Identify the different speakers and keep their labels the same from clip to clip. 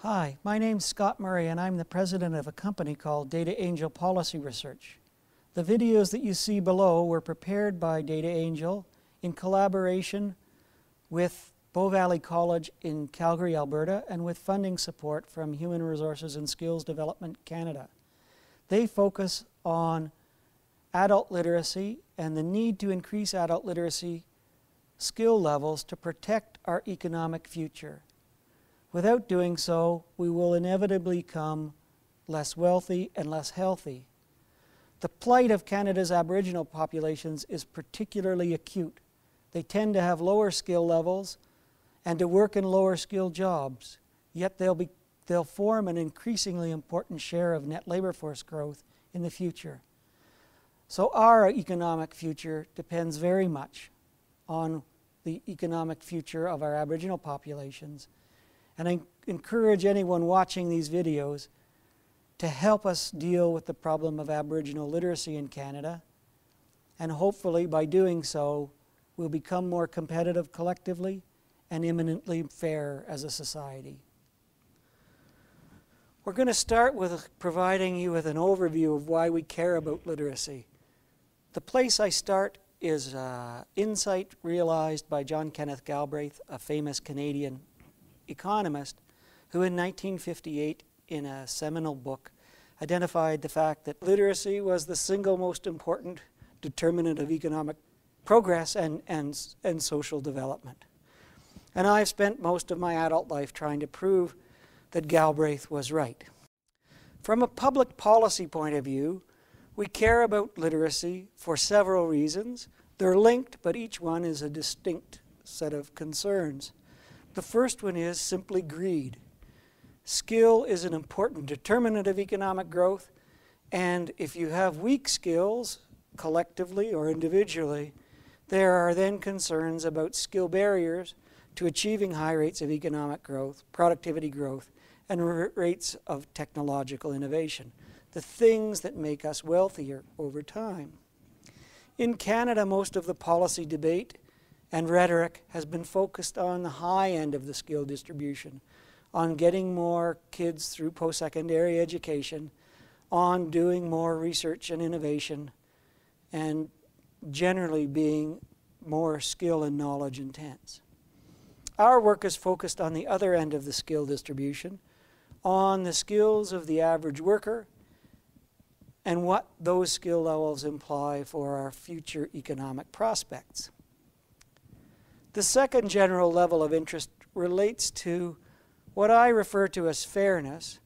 Speaker 1: Hi, my name's Scott Murray and I'm the president of a company called Data Angel Policy Research. The videos that you see below were prepared by Data Angel in collaboration with Bow Valley College in Calgary, Alberta, and with funding support from Human Resources and Skills Development Canada. They focus on adult literacy and the need to increase adult literacy skill levels to protect our economic future. Without doing so, we will inevitably become less wealthy and less healthy. The plight of Canada's Aboriginal populations is particularly acute. They tend to have lower skill levels and to work in lower skilled jobs, yet they'll form an increasingly important share of net labor force growth in the future. So our economic future depends very much on the economic future of our Aboriginal populations. And I encourage anyone watching these videos to help us deal with the problem of Aboriginal literacy in Canada. And hopefully by doing so, we'll become more competitive collectively and eminently fair as a society. We're going to start with providing you with an overview of why we care about literacy. The place I start is insight realized by John Kenneth Galbraith, a famous Canadian economist, who in 1958, in a seminal book, identified the fact that literacy was the single most important determinant of economic progress and social development. And I've spent most of my adult life trying to prove that Galbraith was right. From a public policy point of view, we care about literacy for several reasons. They're linked, but each one is a distinct set of concerns. The first one is simply greed. Skill is an important determinant of economic growth, and if you have weak skills, collectively or individually, there are then concerns about skill barriers to achieving high rates of economic growth, productivity growth, and rates of technological innovation, the things that make us wealthier over time. In Canada, most of the policy debate and rhetoric has been focused on the high end of the skill distribution, on getting more kids through post-secondary education, on doing more research and innovation, and generally being more skill and knowledge intense. Our work is focused on the other end of the skill distribution, on the skills of the average worker and what those skill levels imply for our future economic prospects. The second general level of interest relates to what I refer to as fairness.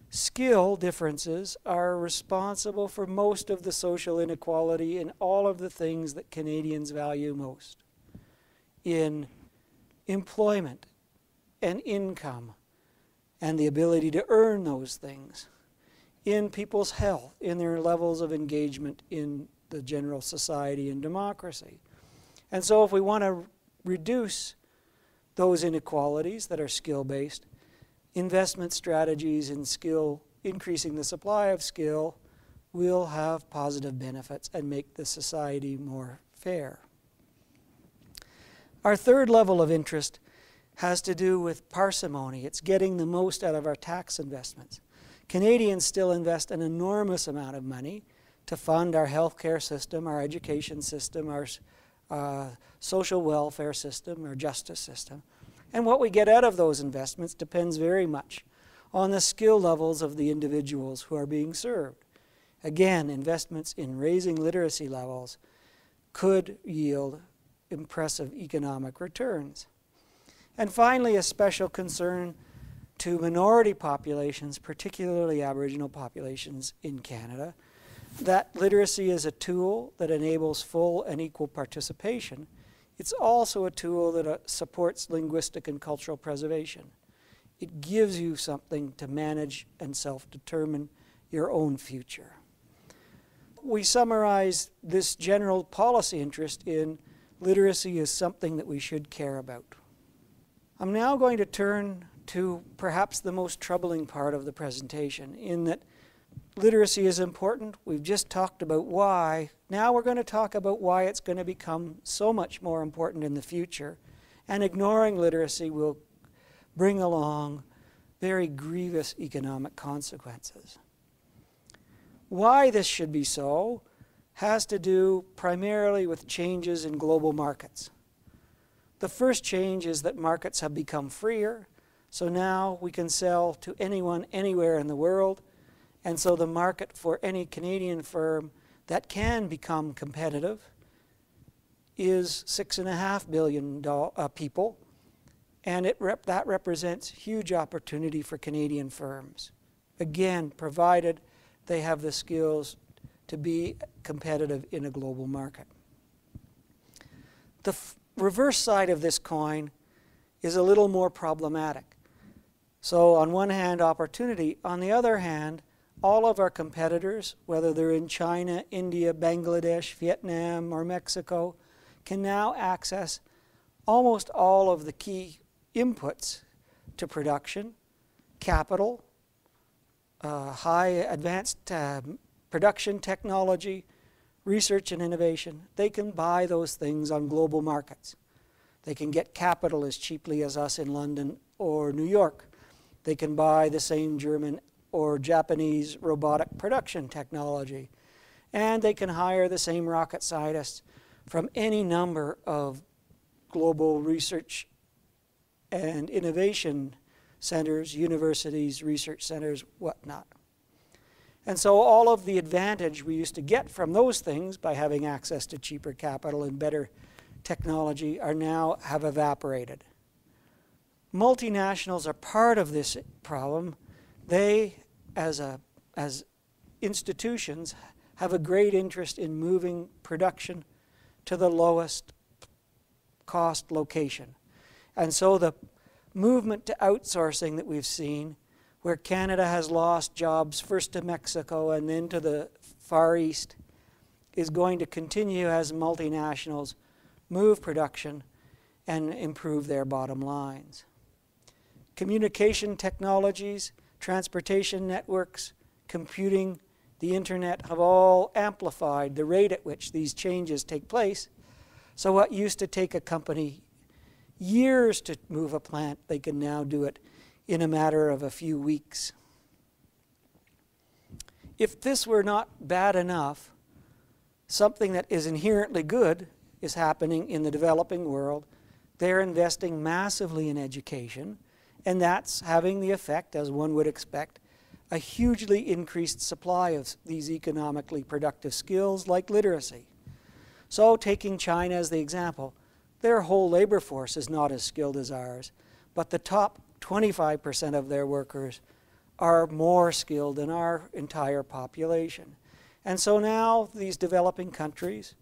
Speaker 1: Skill differences are responsible for most of the social inequality in all of the things that Canadians value most. In employment and income and the ability to earn those things. In people's health, in their levels of engagement in the general society and democracy. And so if we want to reduce those inequalities that are skill-based, investment strategies in skill, increasing the supply of skill, will have positive benefits and make the society more fair. Our third level of interest has to do with parsimony. It's getting the most out of our tax investments. Canadians still invest an enormous amount of money to fund our healthcare system, our education system, our social welfare system, our justice system. And what we get out of those investments depends very much on the skill levels of the individuals who are being served. Again, investments in raising literacy levels could yield impressive economic returns. And finally, a special concern to minority populations, particularly Aboriginal populations in Canada, that literacy is a tool that enables full and equal participation. It's also a tool that supports linguistic and cultural preservation. It gives you something to manage and self-determine your own future. We summarize this general policy interest in literacy is something that we should care about. I'm now going to turn to perhaps the most troubling part of the presentation, in that literacy is important. We've just talked about why. Now we're going to talk about why it's going to become so much more important in the future. And ignoring literacy will bring along very grievous economic consequences. Why this should be so has to do primarily with changes in global markets. The first change is that markets have become freer, so now we can sell to anyone, anywhere in the world, and so the market for any Canadian firm that can become competitive is 6.5 billion people, and that represents huge opportunity for Canadian firms. Again, provided they have the skills to be competitive in a global market. The reverse side of this coin is a little more problematic. So on one hand, opportunity. On the other hand, all of our competitors, whether they're in China, India, Bangladesh, Vietnam, or Mexico, can now access almost all of the key inputs to production, capital, high advanced production technology, research and innovation. They can buy those things on global markets. They can get capital as cheaply as us in London or New York. They can buy the same German or Japanese robotic production technology. And they can hire the same rocket scientists from any number of global research and innovation centers, universities, research centers, whatnot. And so all of the advantage we used to get from those things by having access to cheaper capital and better technology have evaporated. Multinationals are part of this problem. They, as institutions, have a great interest in moving production to the lowest cost location. And so the movement to outsourcing that we've seen, where Canada has lost jobs first to Mexico and then to the Far East, is going to continue as multinationals move production and improve their bottom lines. Communication technologies, transportation networks, computing, the internet have all amplified the rate at which these changes take place. So what used to take a company years to move a plant, they can now do it in a matter of a few weeks. If this were not bad enough, something that is inherently good is happening in the developing world. They're investing massively in education, and that's having the effect, as one would expect, a hugely increased supply of these economically productive skills like literacy. So taking China as the example, their whole labor force is not as skilled as ours, but the top 25% of their workers are more skilled than our entire population. And so now these developing countries,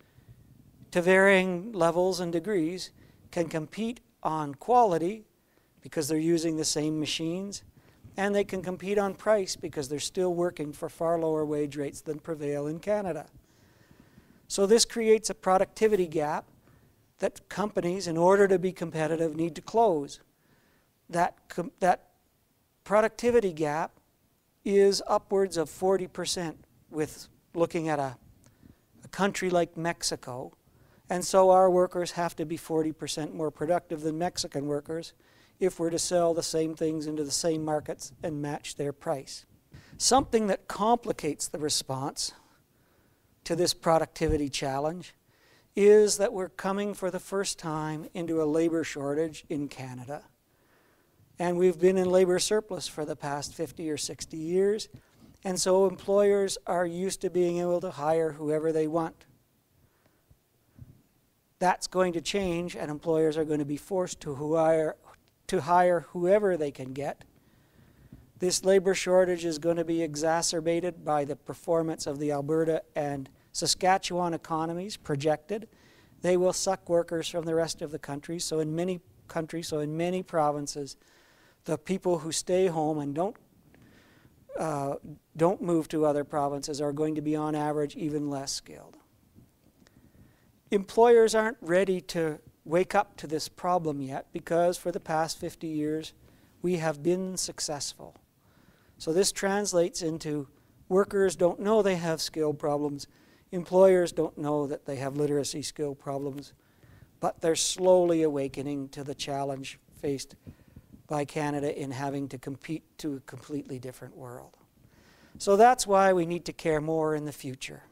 Speaker 1: to varying levels and degrees, can compete on quality because they're using the same machines, and they can compete on price because they're still working for far lower wage rates than prevail in Canada. So this creates a productivity gap that companies, in order to be competitive, need to close. That productivity gap is upwards of 40% with looking at a country like Mexico. And so our workers have to be 40% more productive than Mexican workers if we're to sell the same things into the same markets and match their price. Something that complicates the response to this productivity challenge is that we're coming for the first time into a labor shortage in Canada. And we've been in labor surplus for the past 50 or 60 years, and so employers are used to being able to hire whoever they want. That's going to change, and employers are going to be forced to hire whoever they can get. This labor shortage is going to be exacerbated by the performance of the Alberta and Saskatchewan economies projected. They will suck workers from the rest of the country. So in many provinces, the people who stay home and don't move to other provinces are going to be on average even less skilled. Employers aren't ready to wake up to this problem yet because for the past 50 years we have been successful. So this translates into workers don't know they have skill problems, employers don't know that they have literacy skill problems, but they're slowly awakening to the challenge faced by Canada in having to compete to a completely different world. So that's why we need to care more in the future.